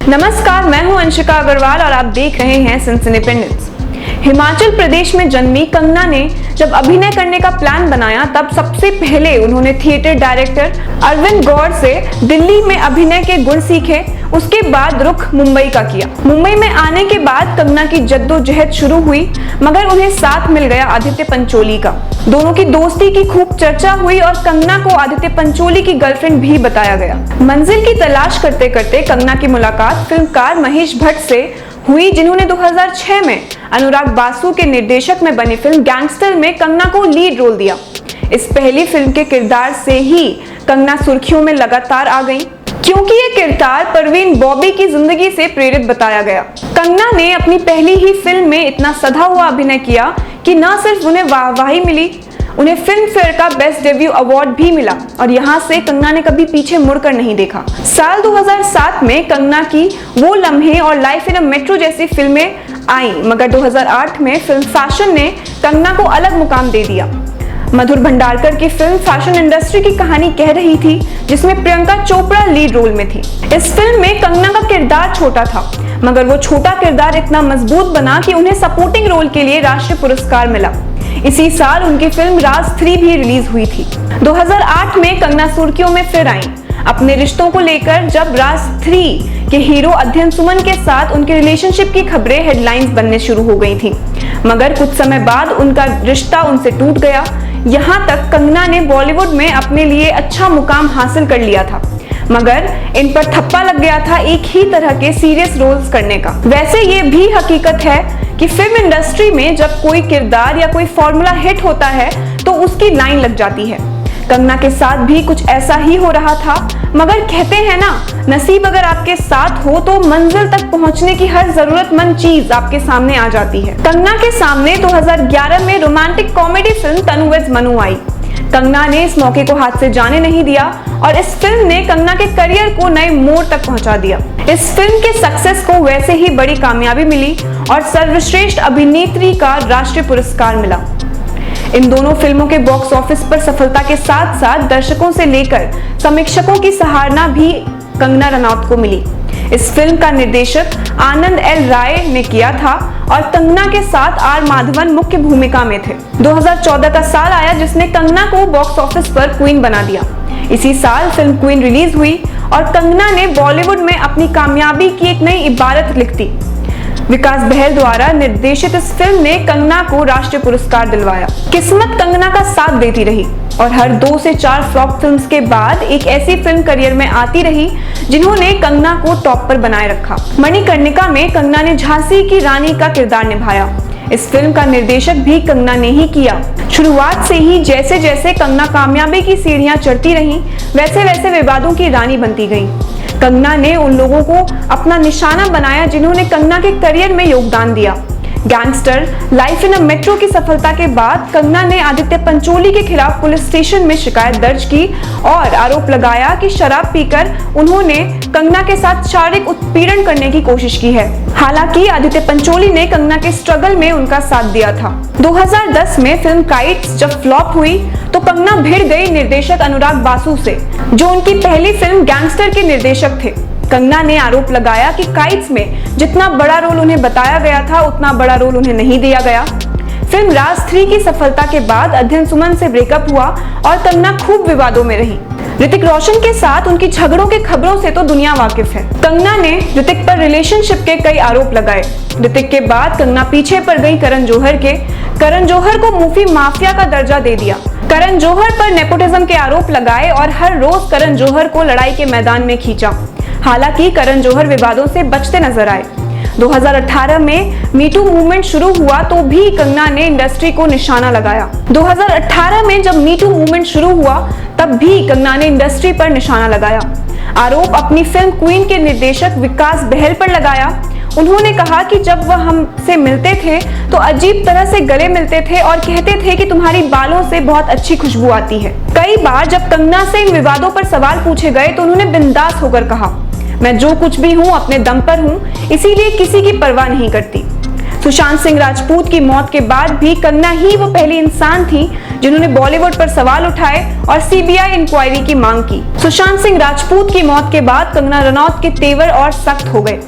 नमस्कार, मैं हूं अंशिका अग्रवाल और आप देख रहे हैं सनसनी इंडिपेंडेंस। हिमाचल प्रदेश में जन्मी कंगना ने जब अभिनय करने का प्लान बनाया तब सबसे पहले उन्होंने थिएटर डायरेक्टर अरविंद गौर से दिल्ली में अभिनय के गुण सीखे। उसके बाद रुख मुंबई का किया। मुंबई में आने के बाद कंगना की जद्दोजहद शुरू हुई, मगर उन्हें साथ मिल गया आदित्य पंचोली का। दोनों की दोस्ती की खूब चर्चा हुई और कंगना को आदित्य पंचोली की गर्लफ्रेंड भी बताया गया। मंजिल की तलाश करते करते कंगना की मुलाकात फिल्मकार महेश भट्ट से हुई, जिन्होंने 2006 में अनुराग बासु के निर्देशक में बनी फिल्म गैंगस्टर में कंगना को लीड रोल दिया। इस पहली फिल्म के किरदार से ही कंगना सुर्खियों में लगातार आ गईं, क्योंकि ये किरदार परवीन बॉबी की जिंदगी से प्रेरित बताया गया। कंगना ने अपनी पहली ही फिल्म में इतना सधा हुआ अभिनय किया कि न सिर्फ उन्हें वाहवाही मिली, उन्हें फिल्म फेयर का बेस्ट डेब्यू अवार्ड भी मिला और यहाँ से कंगना ने कभी पीछे मुड़कर नहीं देखा। साल 2007 में कंगना की वो लम्हे और लाइफ इन अ मेट्रो जैसी फिल्में आई, मगर 2008 में फिल्म फैशन ने कंगना को अलग मुकाम दे दिया। मधुर भंडारकर की फिल्म फैशन इंडस्ट्री की कहानी कह रही थी, जिसमें प्रियंका चोपड़ा लीड रोल में थी। इस फिल्म में कंगना का किरदार छोटा था, मगर वो छोटा किरदार इतना मजबूत बना कि उन्हें सपोर्टिंग रोल के लिए राष्ट्रीय पुरस्कार मिला। इसी साल उनकी फिल्म राज 3 भी रिलीज हुई थी। 2008 में कंगना सुर्खियों में फिर आईं अपने रिश्तों को लेकर, जब राज 3 के हीरो अध्ययन सुमन के साथ उनके रिलेशनशिप की खबरें हेडलाइंस बनने शुरू हो गई थी, मगर कुछ समय बाद उनका रिश्ता उनसे टूट गया। यहाँ तक कंगना ने बॉलीवुड में अपने लिए अच्छा मुकाम हासिल कर लिया था, मगर इन पर थप्पा लग गया था एक ही तरह के सीरियस रोल्स करने का। वैसे ये भी हकीकत है कि फिल्म इंडस्ट्री में जब कोई किरदार या कोई फॉर्मूला हिट होता है तो उसकी लाइन लग जाती है। कंगना के साथ भी कुछ ऐसा ही हो रहा था, मगर कहते हैं ना, नसीब अगर आपके साथ हो तो मंजिल तक पहुंचने की हर जरूरतमंद चीज आपके सामने आ जाती है। कंगना के सामने 2011 में romantic comedy film Tanu weds Manu आई। कंगना ने इस मौके को हाथ से जाने नहीं दिया और इस फिल्म ने कंगना के करियर को नए मोड़ तक पहुंचा दिया। इस फिल्म के सक्सेस को वैसे ही बड़ी कामयाबी मिली और सर्वश्रेष्ठ अभिनेत्री का राष्ट्रीय पुरस्कार मिला। इन दोनों फिल्मों के बॉक्स ऑफिस पर सफलता के साथ साथ दर्शकों से लेकर समीक्षकों की सराहना भी कंगना रनौत को मिली। इस फिल्म का निर्देशक आनंद एल राय ने किया था और कंगना के साथ आर माधवन मुख्य भूमिका में थे। 2014 का साल आया जिसने कंगना को बॉक्स ऑफिस पर क्वीन बना दिया। इसी साल फिल्म क्वीन रिलीज हुई और कंगना ने बॉलीवुड में अपनी कामयाबी की एक नई इबारत लिख दी। विकास बहल द्वारा निर्देशित इस फिल्म ने कंगना को राष्ट्रीय पुरस्कार दिलवाया। किस्मत कंगना का साथ देती रही और हर 2 से 4 फ्लॉप फिल्म्स के बाद एक ऐसी फिल्म करियर में आती रही जिन्होंने कंगना को टॉप पर बनाए रखा। मणिकर्णिका में कंगना ने झांसी की रानी का किरदार निभाया। इस फिल्म का निर्देशक भी कंगना ने ही किया। शुरुआत से ही जैसे जैसे कंगना कामयाबी की सीढ़ियां चढ़ती रहीं, वैसे वैसे विवादों की रानी बनती गई। कंगना ने उन लोगों को अपना निशाना बनाया जिन्होंने कंगना के करियर में योगदान दिया। Gangster, life in a metro की सफलता के बाद कंगना ने आदित्य पंचोली के खिलाफ पुलिस स्टेशन में शिकायत दर्ज की और आरोप लगाया कि शराब पीकर उन्होंने कंगना के साथ शारीरिक उत्पीड़न करने की कोशिश की है। हालांकि आदित्य पंचोली ने कंगना के स्ट्रगल में उनका साथ दिया था। 2010 में फिल्म काइट्स जब फ्लॉप हुई तो कंगना भिड़ गई निर्देशक अनुराग बासु से, जो उनकी पहली फिल्म गैंगस्टर के निर्देशक थे। कंगना ने आरोप लगाया कि काइट्स में जितना बड़ा रोल उन्हें बताया गया था उतना बड़ा रोल उन्हें नहीं दिया गया। फिल्म राज 3 की सफलता के बाद अध्ययन सुमन से ब्रेकअप हुआ और कंगना खूब विवादों में रही। ऋतिक रोशन के साथ उनकी झगड़ों के खबरों से तो दुनिया वाकिफ है। कंगना ने ऋतिक पर रिलेशनशिप के कई आरोप लगाए। ऋतिक के बाद कंगना पीछे पड़ गई करण जौहर के। करण जौहर को मूवी माफिया का दर्जा दे दिया। करण जौहर पर नेपोटिज्म के आरोप लगाए और हर रोज करण जौहर को लड़ाई के मैदान में खींचा। हालांकि करण जौहर विवादों से बचते नजर आए। 2018 में मीटू मूवमेंट शुरू हुआ तो भी कंगना ने इंडस्ट्री को निशाना लगाया। 2018 में जब मीटू मूवमेंट शुरू हुआ तब भी कंगना ने इंडस्ट्री पर निशाना लगाया। आरोप अपनी फिल्म क्वीन के निर्देशक विकास बहल पर लगाया। उन्होंने कहा कि जब वह हमसे मिलते थे तो अजीब तरह से गले मिलते थे और कहते थे कि तुम्हारी बालों से बहुत अच्छी खुशबू आती है। कई बार जब कंगना से इन विवादों पर सवाल पूछे गए तो उन्होंने बिंदास होकर कहा, मैं जो कुछ भी हूँ अपने दम पर हूँ, इसीलिए किसी की परवाह नहीं करती। सुशांत सिंह राजपूत की मौत के बाद भी कंगना ही वो पहली इंसान थी जिन्होंने बॉलीवुड पर सवाल उठाए और सीबीआई इंक्वायरी की मांग की। सुशांत सिंह राजपूत की मौत के बाद कंगना रनौत के तेवर और सख्त हो गए।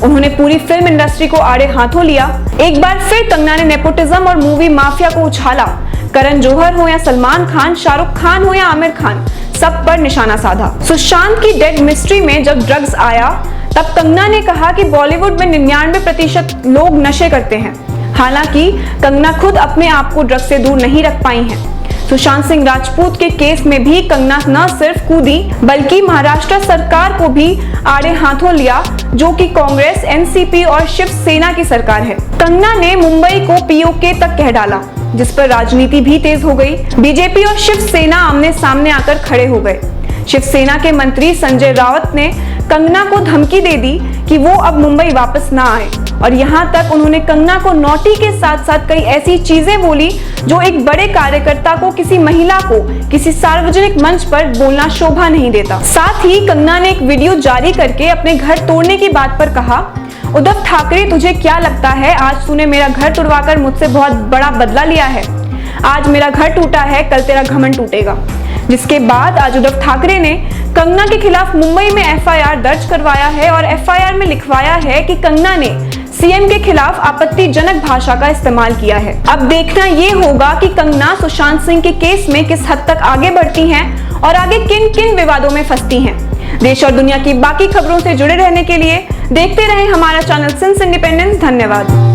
उन्होंने पूरी फिल्म इंडस्ट्री को आड़े हाथों लिया। एक बार फिर कंगना ने नेपोटिज्म और मूवी माफिया को उछाला। करण जौहर हो या सलमान खान, शाहरुख खान हो या आमिर खान, सब पर निशाना साधा। सुशांत की डेड मिस्ट्री में जब ड्रग्स आया तब कंगना ने कहा कि बॉलीवुड में 99% लोग नशे करते हैं। हालांकि कंगना खुद अपने आप को ड्रग्स से दूर नहीं रख पाई हैं। सुशांत सिंह राजपूत के केस में भी कंगना न सिर्फ कूदी बल्कि महाराष्ट्र सरकार को भी आड़े हाथों लिया, जो कि कांग्रेस, एनसीपी और शिवसेना की सरकार है। कंगना ने मुंबई को पीओके तक कह डाला, जिस पर राजनीति भी तेज हो गई। बीजेपी और शिवसेना आमने सामने आकर खड़े हो गए। शिवसेना के मंत्री संजय राउत ने कंगना को धमकी दे दी कि वो अब मुंबई वापस ना आए, और यहाँ तक उन्होंने कंगना को नोटी के साथ साथ कई ऐसी चीजें बोली जो एक बड़े कार्यकर्ता को, किसी महिला को किसी सार्वजनिक मंच पर बोलना शोभा नहीं देता। साथ ही कंगना ने एक वीडियो जारी करके अपने घर तोड़ने की बात पर कहा, उद्धव ठाकरे तुझे क्या लगता है आज तूने मेरा घर तुड़वाकर मुझसे बहुत बड़ा बदला लिया है? आज मेरा घर टूटा है, कल तेरा घमंड टूटेगा। जिसके बाद आज उद्धव ठाकरे ने कंगना के खिलाफ मुंबई में एफआईआर दर्ज करवाया है और एफआईआर में लिखवाया है कि कंगना ने सीएम के खिलाफ आपत्तिजनक भाषा का इस्तेमाल किया है। अब देखना ये होगा कि कंगना सुशांत सिंह के केस में किस हद तक आगे बढ़ती हैं और आगे किन किन विवादों में फंसती हैं। देश और दुनिया की बाकी खबरों से जुड़े रहने के लिए देखते रहें हमारा चैनल सिंस इंडिपेंडेंस। धन्यवाद।